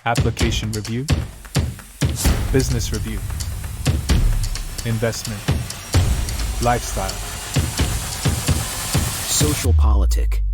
application review, business review, investment, lifestyle, social politic.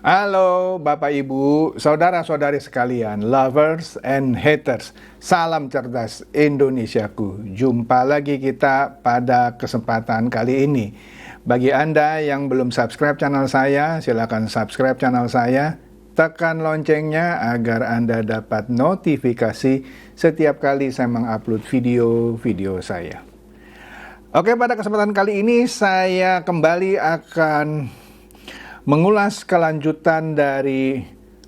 Halo Bapak Ibu, saudara-saudari sekalian, lovers and haters. Salam cerdas Indonesiaku. Jumpa lagi kita pada kesempatan kali ini. Bagi Anda yang belum subscribe channel saya, silakan subscribe channel saya. Tekan loncengnya agar Anda dapat notifikasi setiap kali saya mengupload video-video saya. Oke, pada kesempatan kali ini saya kembali akan mengulas kelanjutan dari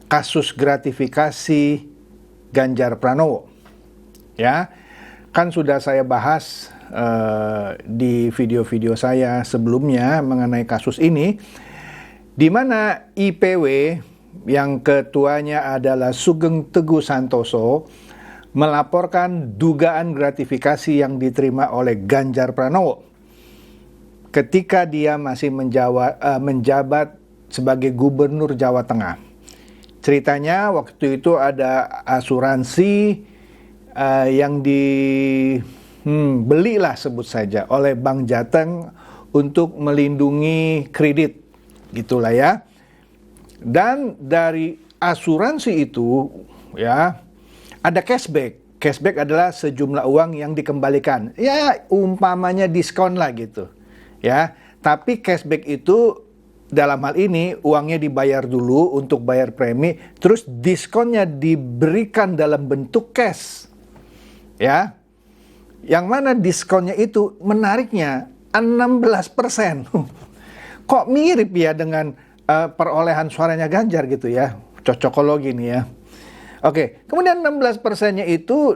kasus gratifikasi Ganjar Pranowo. Ya, kan sudah saya bahas di video-video saya sebelumnya mengenai kasus ini, di mana IPW yang ketuanya adalah Sugeng Teguh Santoso melaporkan dugaan gratifikasi yang diterima oleh Ganjar Pranowo ketika dia masih menjabat sebagai Gubernur Jawa Tengah. Ceritanya waktu itu ada asuransi yang dibelilah sebut saja oleh Bank Jateng untuk melindungi kredit, gitulah ya. Dan dari asuransi itu ya ada cashback. Cashback adalah sejumlah uang yang dikembalikan. Ya umpamanya diskon lah gitu. Ya, tapi cashback itu dalam hal ini uangnya dibayar dulu untuk bayar premi, terus diskonnya diberikan dalam bentuk cash. Ya. Yang mana diskonnya itu menariknya 16%. Kok mirip ya dengan perolehan suaranya Ganjar gitu ya. Cocokologi nih ya. Oke, kemudian 16%-nya itu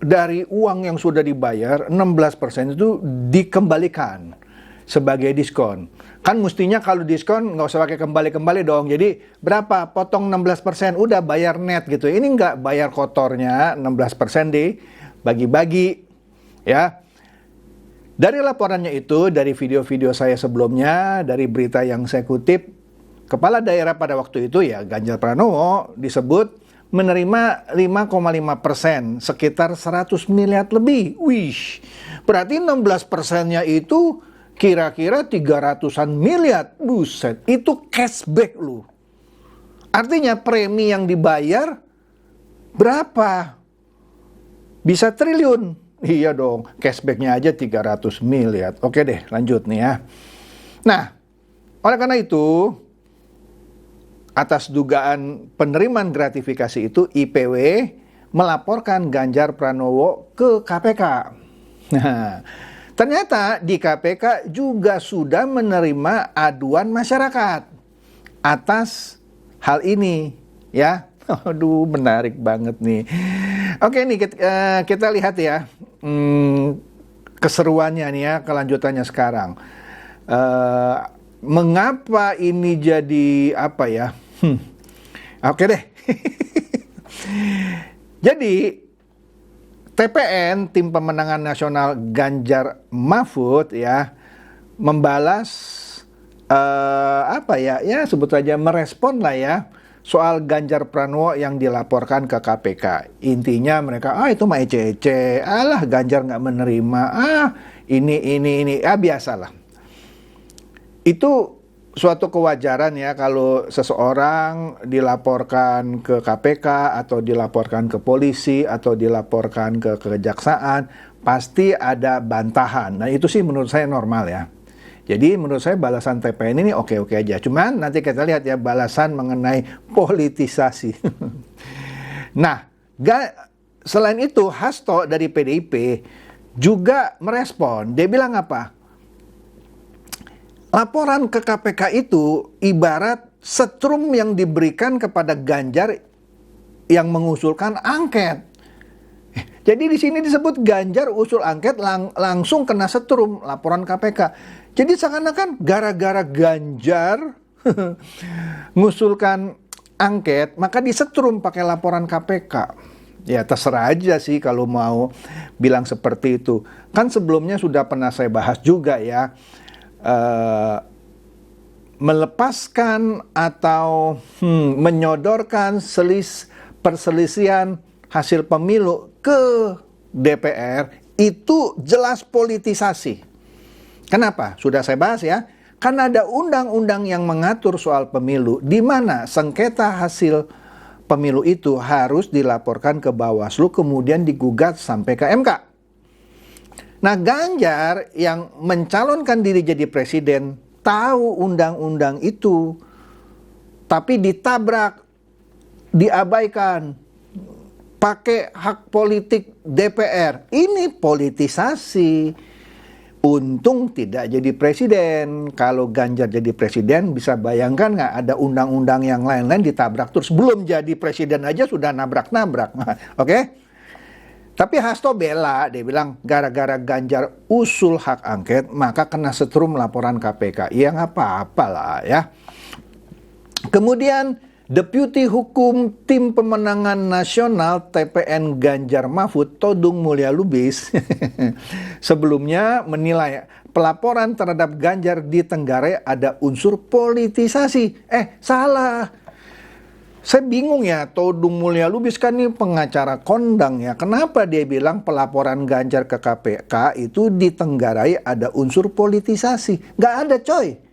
dari uang yang sudah dibayar, 16% itu dikembalikan sebagai diskon. Kan mestinya kalau diskon nggak usah pakai kembali-kembali dong. Jadi berapa? Potong 16%, udah bayar net gitu. Ini nggak bayar kotornya, 16% dibagi-bagi. Ya. Dari laporannya itu, dari video-video saya sebelumnya, dari berita yang saya kutip, Kepala Daerah pada waktu itu ya Ganjar Pranowo disebut menerima 5,5%, sekitar 100 miliar lebih. Wih, berarti 16%-nya itu kira-kira 300-an miliar. Buset, itu cashback lu. Artinya premi yang dibayar berapa? Bisa triliun. Iya dong, cashbacknya aja 300 miliar. Oke deh, lanjut nih ya. Nah, oleh karena itu, atas dugaan penerimaan gratifikasi itu, IPW melaporkan Ganjar Pranowo ke KPK. Nah, ternyata di KPK juga sudah menerima aduan masyarakat atas hal ini, ya. Aduh, menarik banget nih. Oke nih, kita lihat ya keseruannya nih ya, kelanjutannya sekarang. Mengapa ini jadi apa ya? Oke deh. Jadi TPN, Tim Pemenangan Nasional Ganjar Mahfud ya, membalas ya sebut saja merespon lah ya soal Ganjar Pranowo yang dilaporkan ke KPK. Intinya mereka itu mah ece-ece, alah Ganjar nggak menerima, ini biasalah. Itu suatu kewajaran ya kalau seseorang dilaporkan ke KPK atau dilaporkan ke polisi atau dilaporkan ke kejaksaan, pasti ada bantahan. Nah itu sih menurut saya normal ya. Jadi menurut saya balasan TPN ini oke-oke aja. Cuman nanti kita lihat ya balasan mengenai politisasi. Nah, selain itu Hasto dari PDIP juga merespon. Dia bilang apa? Laporan ke KPK itu ibarat setrum yang diberikan kepada Ganjar yang mengusulkan angket. Jadi di sini disebut Ganjar usul angket langsung kena setrum laporan KPK. Jadi seakan-akan gara-gara Ganjar ngusulkan angket, maka disetrum pakai laporan KPK. Ya terserah aja sih kalau mau bilang seperti itu. Kan sebelumnya sudah pernah saya bahas juga ya. melepaskan atau menyodorkan perselisihan hasil pemilu ke DPR itu jelas politisasi. Kenapa? Sudah saya bahas ya. Karena ada undang-undang yang mengatur soal pemilu, di mana sengketa hasil pemilu itu harus dilaporkan ke Bawaslu, kemudian digugat sampai ke MK. Nah, Ganjar yang mencalonkan diri jadi presiden tahu undang-undang itu, tapi ditabrak, diabaikan, pakai hak politik DPR. Ini politisasi. Untung tidak jadi presiden. Kalau Ganjar jadi presiden, bisa bayangkan nggak ada undang-undang yang lain-lain ditabrak terus. Belum jadi presiden aja sudah nabrak-nabrak. Oke? Tapi Hasto bela, dia bilang gara-gara Ganjar usul hak angket, maka kena setrum laporan KPK. Ya nggak apa-apa lah ya. Kemudian Deputi Hukum Tim Pemenangan Nasional TPN Ganjar Mahfud, Todung Mulya Lubis, sebelumnya menilai pelaporan terhadap Ganjar di Tenggarai ada unsur politisasi. Salah. Saya bingung ya, Todung Mulya Lubis kan ini pengacara kondang ya. Kenapa dia bilang pelaporan Ganjar ke KPK itu di Tenggarai ada unsur politisasi? Nggak ada coy.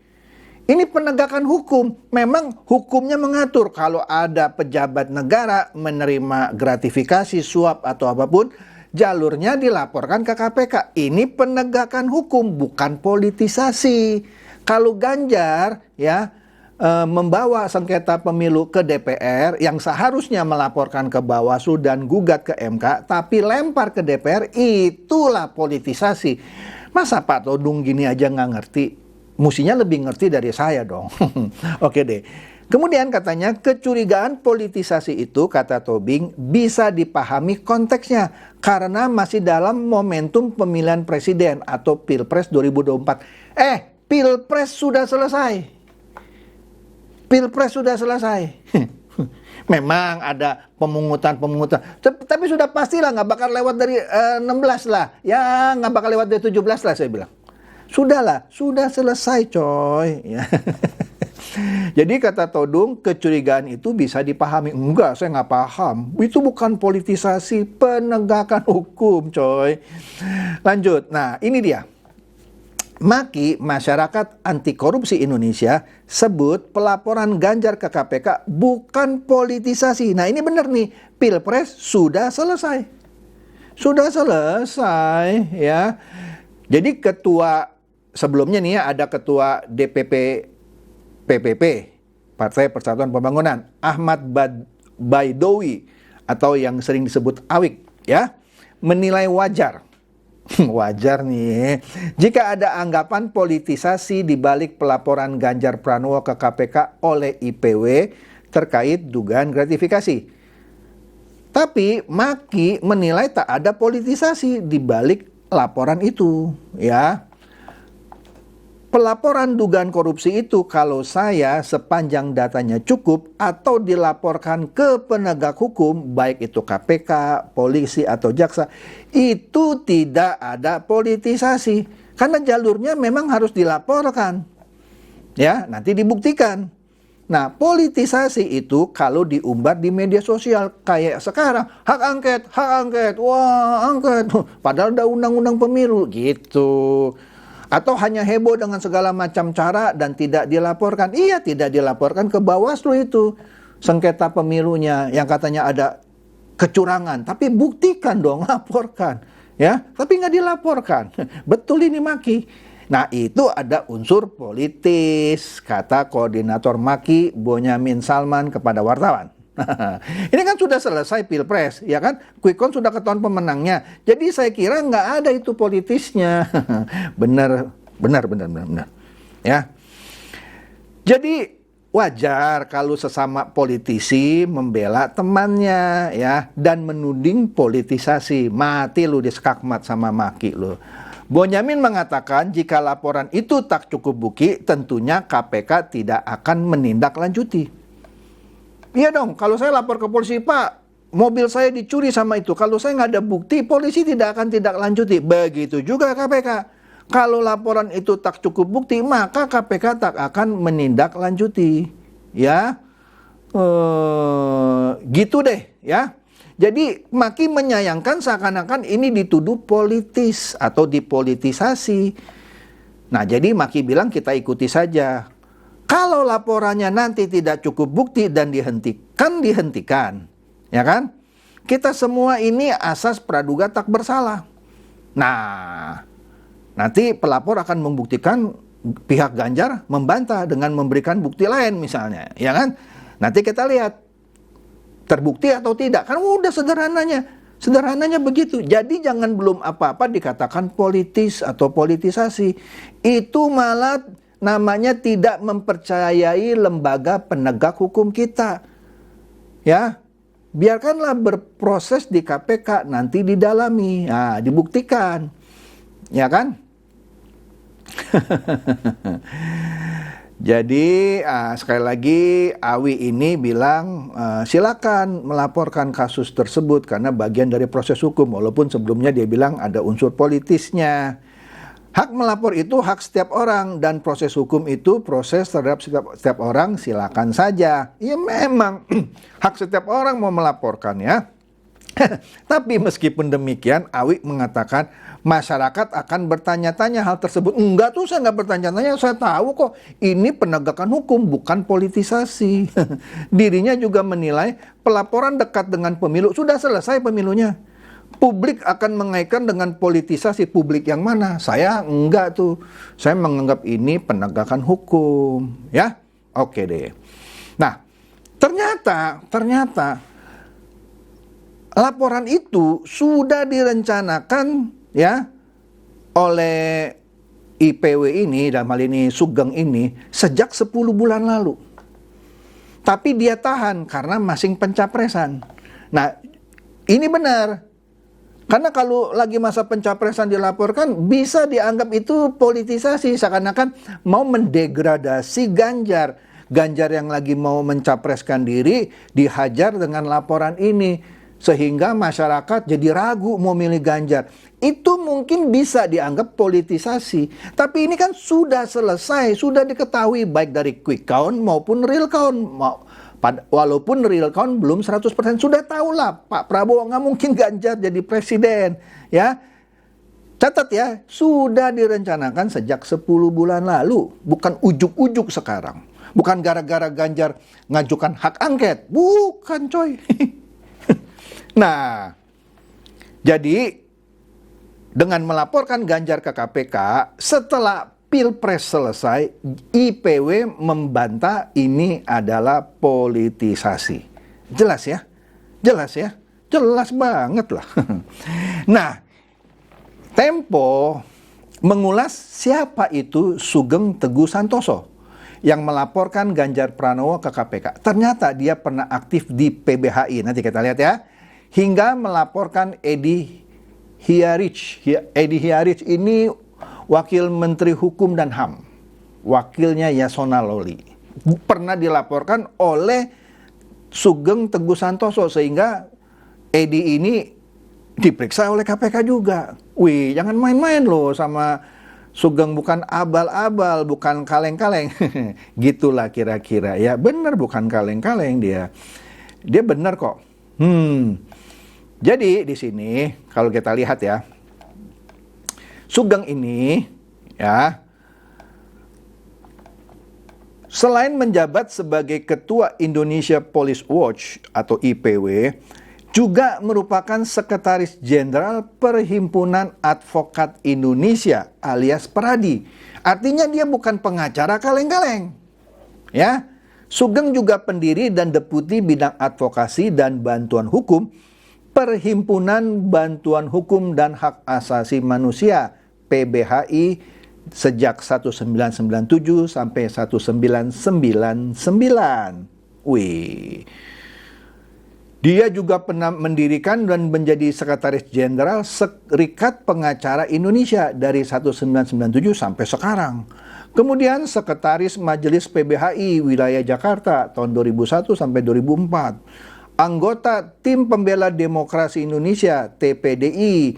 Ini penegakan hukum. Memang hukumnya mengatur kalau ada pejabat negara menerima gratifikasi, suap atau apapun, jalurnya dilaporkan ke KPK. Ini penegakan hukum, bukan politisasi. Kalau Ganjar ya membawa sengketa pemilu ke DPR yang seharusnya melaporkan ke Bawaslu dan gugat ke MK, tapi lempar ke DPR, itulah politisasi. Masa Pak Todung gini aja nggak ngerti? Musinya lebih ngerti dari saya dong. Oke deh. Kemudian katanya kecurigaan politisasi itu, kata Tobing, bisa dipahami konteksnya karena masih dalam momentum pemilihan presiden atau Pilpres 2024. Pilpres sudah selesai. Pilpres sudah selesai. Memang ada pemungutan. Tapi sudah pastilah nggak bakal lewat dari 16 lah. Ya nggak bakal lewat dari 17 lah saya bilang. Sudahlah, sudah selesai coy. Ya. Jadi kata Todung, kecurigaan itu bisa dipahami. Enggak, saya nggak paham. Itu bukan politisasi, penegakan hukum coy. Lanjut, nah ini dia. MAKI, Masyarakat Anti Korupsi Indonesia, sebut pelaporan Ganjar ke KPK bukan politisasi. Nah ini benar nih, Pilpres sudah selesai. Sudah selesai ya. Jadi ketua sebelumnya nih ya, ada ketua DPP PPP, Partai Persatuan Pembangunan, Ahmad Baidowi atau yang sering disebut Awik ya, menilai wajar wajar nih jika ada anggapan politisasi di balik pelaporan Ganjar Pranowo ke KPK oleh IPW terkait dugaan gratifikasi. Tapi MAKI menilai tak ada politisasi di balik laporan itu ya. Pelaporan dugaan korupsi itu kalau saya sepanjang datanya cukup atau dilaporkan ke penegak hukum, baik itu KPK, polisi atau jaksa, itu tidak ada politisasi. Karena jalurnya memang harus dilaporkan. Ya, nanti dibuktikan. Nah, politisasi itu kalau diumbar di media sosial kayak sekarang, hak angket, wah angket, padahal ada undang-undang pemilu gitu. Atau hanya heboh dengan segala macam cara dan tidak dilaporkan. Iya, tidak dilaporkan ke Bawaslu itu sengketa pemilunya yang katanya ada kecurangan. Tapi buktikan dong, laporkan. Ya, tapi nggak dilaporkan. Betul ini MAKI. Nah, itu ada unsur politis, kata koordinator MAKI Bonyamin Salman kepada wartawan. Ini kan sudah selesai Pilpres, ya kan? Quick count sudah ketahuan pemenangnya. Jadi saya kira nggak ada itu politisnya. Benar. Ya. Jadi wajar kalau sesama politisi membela temannya, ya, dan menuding politisasi. Mati lu disekakmat sama MAKI lu. Bonyamin mengatakan jika laporan itu tak cukup bukti, tentunya KPK tidak akan menindaklanjuti. Iya dong, kalau saya lapor ke polisi, Pak, mobil saya dicuri sama itu. Kalau saya nggak ada bukti, polisi tidak akan tindak lanjuti. Begitu juga KPK. Kalau laporan itu tak cukup bukti, maka KPK tak akan menindaklanjuti. Ya, gitu deh ya. Jadi makin menyayangkan seakan-akan ini dituduh politis atau dipolitisasi. Nah, jadi Maki bilang kita ikuti saja. Kalau laporannya nanti tidak cukup bukti dan dihentikan, ya kan? Kita semua ini asas praduga tak bersalah. Nah, nanti pelapor akan membuktikan pihak Ganjar membantah dengan memberikan bukti lain misalnya, ya kan? Nanti kita lihat terbukti atau tidak. Kan udah sederhananya begitu. Jadi jangan belum apa-apa dikatakan politis atau politisasi. Itu malah namanya tidak mempercayai lembaga penegak hukum kita. Ya, biarkanlah berproses di KPK, nanti didalami, nah, dibuktikan, ya kan? Jadi sekali lagi Awi ini bilang silakan melaporkan kasus tersebut karena bagian dari proses hukum, walaupun sebelumnya dia bilang ada unsur politisnya. Hak melapor itu hak setiap orang dan proses hukum itu proses terhadap setiap orang, silakan saja. Ya memang hak setiap orang mau melaporkan ya. Tapi meskipun demikian, Awi mengatakan masyarakat akan bertanya-tanya hal tersebut. Enggak tuh, saya nggak bertanya-tanya, saya tahu kok ini penegakan hukum, bukan politisasi. Dirinya juga menilai pelaporan dekat dengan pemilu, sudah selesai pemilunya. Publik akan mengaitkan dengan politisasi. Publik yang mana? Saya enggak tuh. Saya menganggap ini penegakan hukum. Ya, oke deh. Nah, ternyata laporan itu sudah direncanakan ya oleh IPW ini, dalam hal ini Sugeng ini, sejak 10 bulan lalu. Tapi dia tahan karena masing pencapresan. Nah, ini benar. Karena kalau lagi masa pencapresan dilaporkan, bisa dianggap itu politisasi, seakan-akan mau mendegradasi Ganjar. Ganjar yang lagi mau mencapreskan diri, dihajar dengan laporan ini. Sehingga masyarakat jadi ragu mau milih Ganjar. Itu mungkin bisa dianggap politisasi. Tapi ini kan sudah selesai, sudah diketahui baik dari quick count maupun real count. Walaupun real count belum 100%, sudah tahulah Pak Prabowo nggak mungkin Ganjar jadi presiden. Ya, catat ya, sudah direncanakan sejak 10 bulan lalu. Bukan ujuk-ujuk sekarang. Bukan gara-gara Ganjar ngajukan hak angket. Bukan coy. Nah, jadi dengan melaporkan Ganjar ke KPK, setelah Pilpres selesai, IPW membantah ini adalah politisasi. Jelas ya? Jelas ya? Jelas banget lah. Nah, Tempo mengulas siapa itu Sugeng Teguh Santoso yang melaporkan Ganjar Pranowo ke KPK. Ternyata dia pernah aktif di PBHI. Nanti kita lihat ya. Hingga melaporkan Edi Hiarich. Edi Hiarich ini Wakil Menteri Hukum dan HAM. Wakilnya Yasona Lawli. Pernah dilaporkan oleh Sugeng Teguh Santoso. Sehingga Edi ini diperiksa oleh KPK juga. Wih, jangan main-main loh sama Sugeng, bukan abal-abal, bukan kaleng-kaleng. Gitulah kira-kira. Ya benar, bukan kaleng-kaleng dia. Dia benar kok. Jadi di sini kalau kita lihat ya, Sugeng ini ya selain menjabat sebagai Ketua Indonesia Police Watch atau IPW, juga merupakan Sekretaris Jenderal Perhimpunan Advokat Indonesia alias Peradi. Artinya dia bukan pengacara kaleng-kaleng. Ya. Sugeng juga pendiri dan deputi bidang advokasi dan bantuan hukum Perhimpunan Bantuan Hukum dan Hak Asasi Manusia PBHI sejak 1997 sampai 1999. Wih. Dia juga pernah mendirikan dan menjadi Sekretaris Jenderal Serikat Pengacara Indonesia dari 1997 sampai sekarang. Kemudian Sekretaris Majelis PBHI Wilayah Jakarta tahun 2001 sampai 2004. Anggota Tim Pembela Demokrasi Indonesia TPDI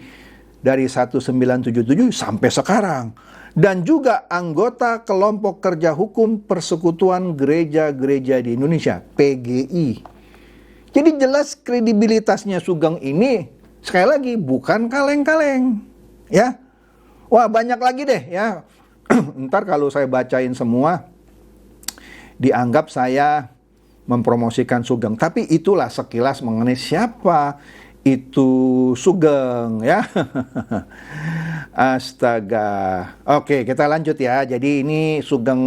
dari 1977 sampai sekarang. Dan juga anggota kelompok kerja hukum Persekutuan Gereja-Gereja di Indonesia, PGI. Jadi jelas kredibilitasnya Sugeng ini, sekali lagi, bukan kaleng-kaleng. Ya, wah banyak lagi deh ya. Ntar kalau saya bacain semua, dianggap saya mempromosikan Sugeng. Tapi itulah sekilas mengenai siapa itu Sugeng ya. Astaga. Oke, kita lanjut ya. Jadi ini Sugeng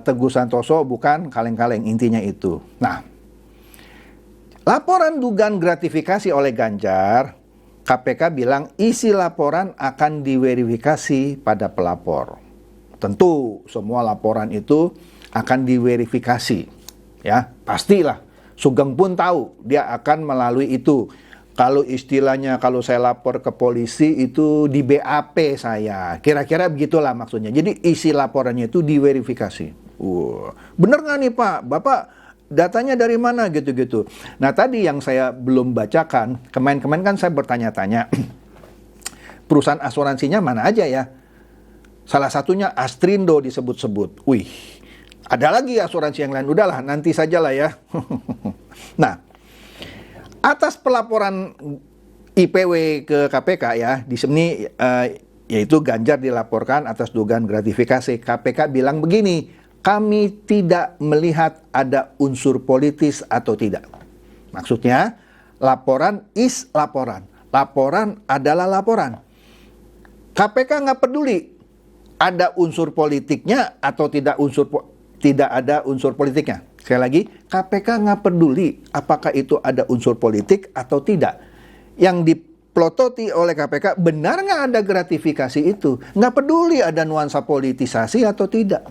Teguh Santoso bukan kaleng-kaleng, intinya itu. Nah, laporan dugaan gratifikasi oleh Ganjar, KPK bilang isi laporan akan diverifikasi pada pelapor. Tentu semua laporan itu akan diverifikasi. Ya, pastilah. Sugeng pun tahu dia akan melalui itu. Kalau istilahnya kalau saya lapor ke polisi itu di BAP saya. Kira-kira begitulah maksudnya. Jadi isi laporannya itu diverifikasi. Bener nggak nih Pak? Bapak datanya dari mana gitu-gitu. Nah tadi yang saya belum bacakan, kemarin-kemarin kan saya bertanya-tanya. Perusahaan asuransinya mana aja ya? Salah satunya Astrindo disebut-sebut. Wih, ada lagi asuransi yang lain. Udahlah, nanti sajalah ya. Nah, atas pelaporan IPW ke KPK ya, di sini yaitu Ganjar dilaporkan atas dugaan gratifikasi. KPK bilang begini, kami tidak melihat ada unsur politis atau tidak. Maksudnya, laporan is laporan. Laporan adalah laporan. KPK nggak peduli ada unsur politiknya atau tidak ada unsur politiknya. Sekali lagi, KPK nggak peduli apakah itu ada unsur politik atau tidak. Yang diplototi oleh KPK, benar nggak ada gratifikasi itu? Nggak peduli ada nuansa politisasi atau tidak.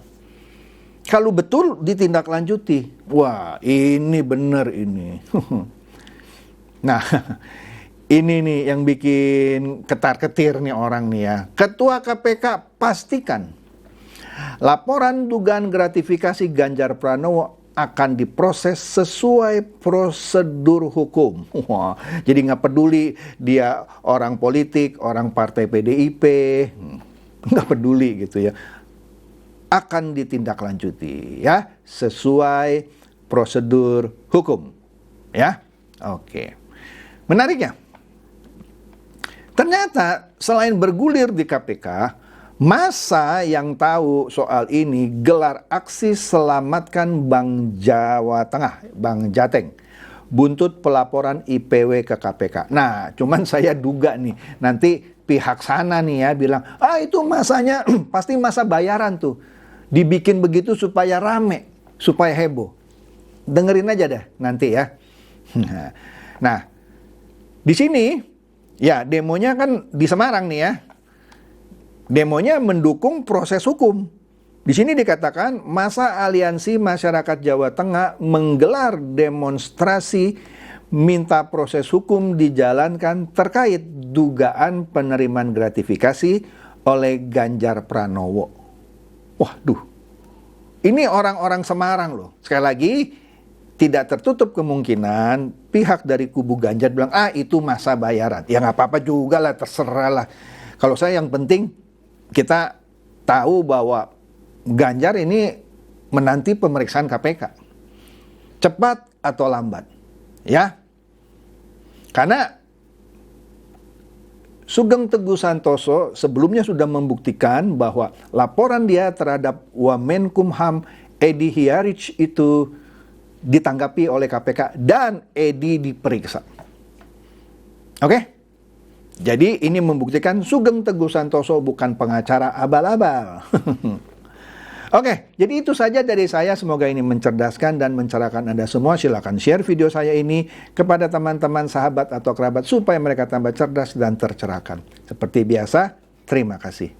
Kalau betul, ditindaklanjuti. Wah, ini benar ini. Nah, ini nih yang bikin ketar-ketir nih orang nih ya. Ketua KPK pastikan laporan dugaan gratifikasi Ganjar Pranowo akan diproses sesuai prosedur hukum. Wah, jadi nggak peduli dia orang politik, orang partai PDIP, nggak peduli gitu ya. Akan ditindaklanjuti ya sesuai prosedur hukum. Ya, oke. Menariknya, ternyata selain bergulir di KPK, massa yang tahu soal ini gelar aksi selamatkan Bank Jawa Tengah, Bank Jateng, buntut pelaporan IPW ke KPK. Nah, cuman saya duga nih, nanti pihak sana nih ya bilang, itu massanya pasti massa bayaran tuh. Dibikin begitu supaya rame, supaya heboh. Dengerin aja dah nanti ya. Nah, di sini ya demonya kan di Semarang nih ya. Demonya mendukung proses hukum. Di sini dikatakan massa Aliansi Masyarakat Jawa Tengah menggelar demonstrasi minta proses hukum dijalankan terkait dugaan penerimaan gratifikasi oleh Ganjar Pranowo. Waduh, ini orang-orang Semarang loh. Sekali lagi, tidak tertutup kemungkinan pihak dari kubu Ganjar bilang, itu massa bayaran. Ya nggak apa-apa juga lah, terserah lah. Kalau saya yang penting, kita tahu bahwa Ganjar ini menanti pemeriksaan KPK. Cepat atau lambat. Ya. Karena Sugeng Teguh Santoso sebelumnya sudah membuktikan bahwa laporan dia terhadap Wamenkumham Edi Hiaric itu ditanggapi oleh KPK dan Edi diperiksa. Oke? Jadi ini membuktikan Sugeng Teguh Santoso bukan pengacara abal-abal. Oke, jadi itu saja dari saya. Semoga ini mencerdaskan dan mencerahkan Anda semua. Silakan share video saya ini kepada teman-teman, sahabat, atau kerabat supaya mereka tambah cerdas dan tercerahkan. Seperti biasa, terima kasih.